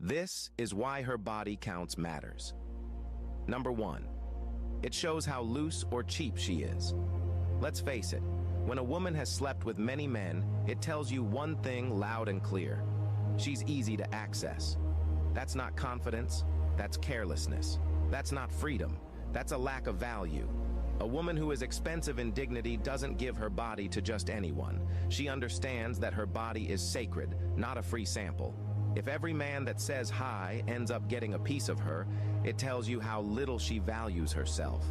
This is why her body counts matters. Number 1. It shows how loose or cheap she is. Let's face it, when a woman has slept with many men, it tells you one thing loud and clear. She's easy to access. That's not confidence, that's carelessness. That's not freedom, that's a lack of value. A woman who is expensive in dignity doesn't give her body to just anyone. She understands that her body is sacred, not a free sample. If every man that says hi ends up getting a piece of her, it tells you how little she values herself.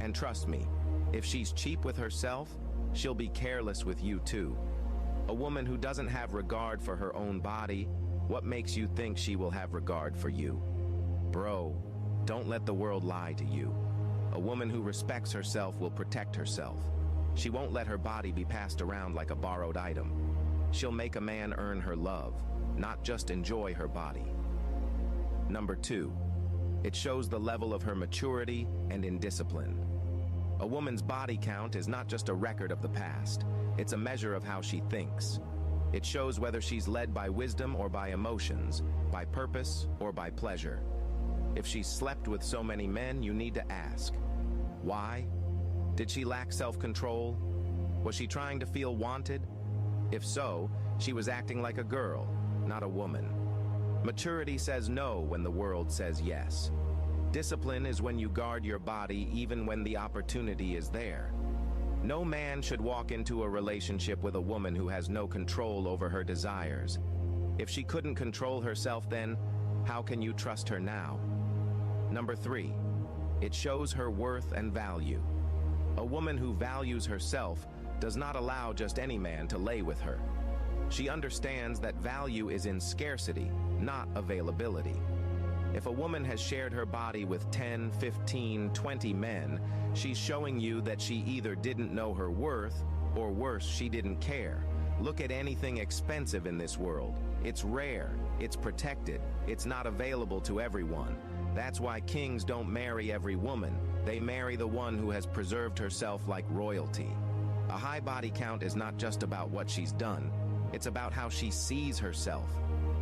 And trust me, if she's cheap with herself, she'll be careless with you too. A woman who doesn't have regard for her own body, what makes you think she will have regard for you? Bro, don't let the world lie to you. A woman who respects herself will protect herself. She won't let her body be passed around like a borrowed item. She'll make a man earn her love, not just enjoy her body. Number 2. It shows the level of her maturity and indiscipline. A woman's body count is not just a record of the past. It's a measure of how she thinks. It shows whether she's led by wisdom or by emotions, by purpose or by pleasure. If she's slept with so many men, you need to ask, why? Did she lack self-control? Was she trying to feel wanted? If so, she was acting like a girl, not a woman. Maturity says no when the world says yes. Discipline is when you guard your body even when the opportunity is there. No man should walk into a relationship with a woman who has no control over her desires. If she couldn't control herself then, how can you trust her now? Number 3. It shows her worth and value. A woman who values herself does not allow just any man to lay with her. She understands that value is in scarcity, not availability. If a woman has shared her body with 10, 15, 20 men, she's showing you that she either didn't know her worth, or worse, she didn't care. Look at anything expensive in this world. It's rare, it's protected, it's not available to everyone. That's why kings don't marry every woman. They marry the one who has preserved herself like royalty. A high body count is not just about what she's done. It's about how she sees herself.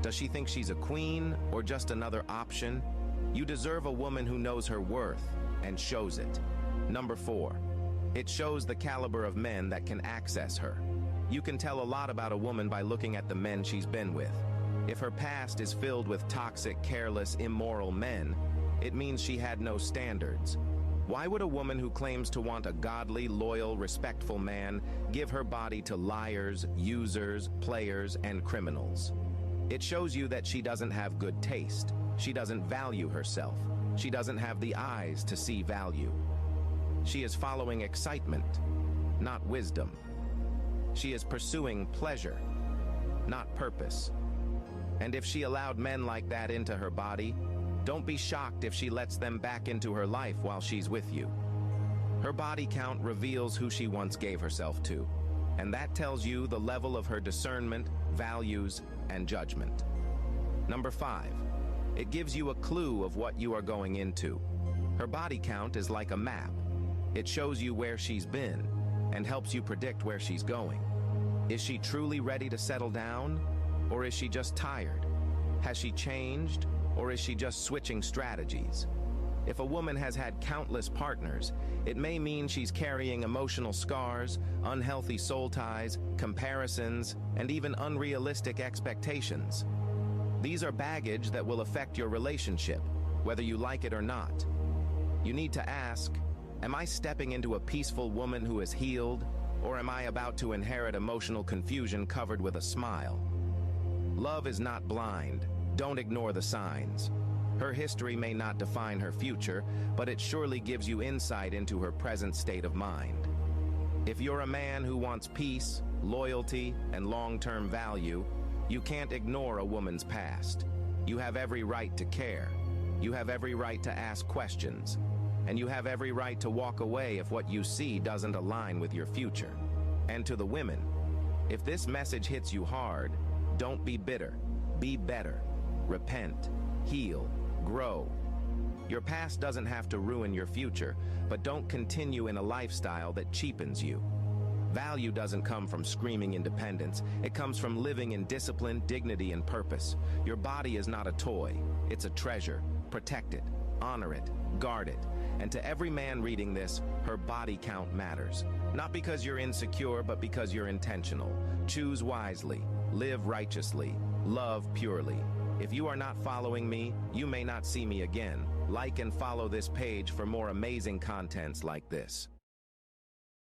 Does she think she's a queen or just another option? You deserve a woman who knows her worth and shows it. Number 4. It shows the caliber of men that can access her. You can tell a lot about a woman by looking at the men she's been with. If her past is filled with toxic, careless, immoral men, it means she had no standards. Why would a woman who claims to want a godly, loyal, respectful man give her body to liars, users, players, and criminals? It shows you that she doesn't have good taste. She doesn't value herself. She doesn't have the eyes to see value. She is following excitement, not wisdom. She is pursuing pleasure, not purpose. And if she allowed men like that into her body, don't be shocked if she lets them back into her life while she's with you. Her body count reveals who she once gave herself to, and that tells you the level of her discernment, values, and judgment. Number 5. It gives you a clue of what you are going into. Her body count is like a map. It shows you where she's been and helps you predict where she's going. Is she truly ready to settle down, or is she just tired? Has she changed, or is she just switching strategies? If a woman has had countless partners, it may mean she's carrying emotional scars, unhealthy soul ties, comparisons, and even unrealistic expectations. These are baggage that will affect your relationship, whether you like it or not. You need to ask, am I stepping into a peaceful woman who is healed, or am I about to inherit emotional confusion covered with a smile? Love is not blind. Don't ignore the signs. Her history may not define her future, but it surely gives you insight into her present state of mind. If you're a man who wants peace, loyalty, and long-term value, you can't ignore a woman's past. You have every right to care. You have every right to ask questions. And you have every right to walk away if what you see doesn't align with your future. And to the women, if this message hits you hard, don't be bitter. Be better. Repent. Heal. Grow. Your past doesn't have to ruin your future, but don't continue in a lifestyle that cheapens you. Value doesn't come from screaming independence. It comes from living in discipline, dignity, and purpose. Your body is not a toy. It's a treasure. Protect it, honor it, guard it. And to every man reading this, her body count matters. Not because you're insecure, but because you're intentional. Choose wisely, live righteously, love purely. If you are not following me, you may not see me again. Like and follow this page for more amazing contents like this.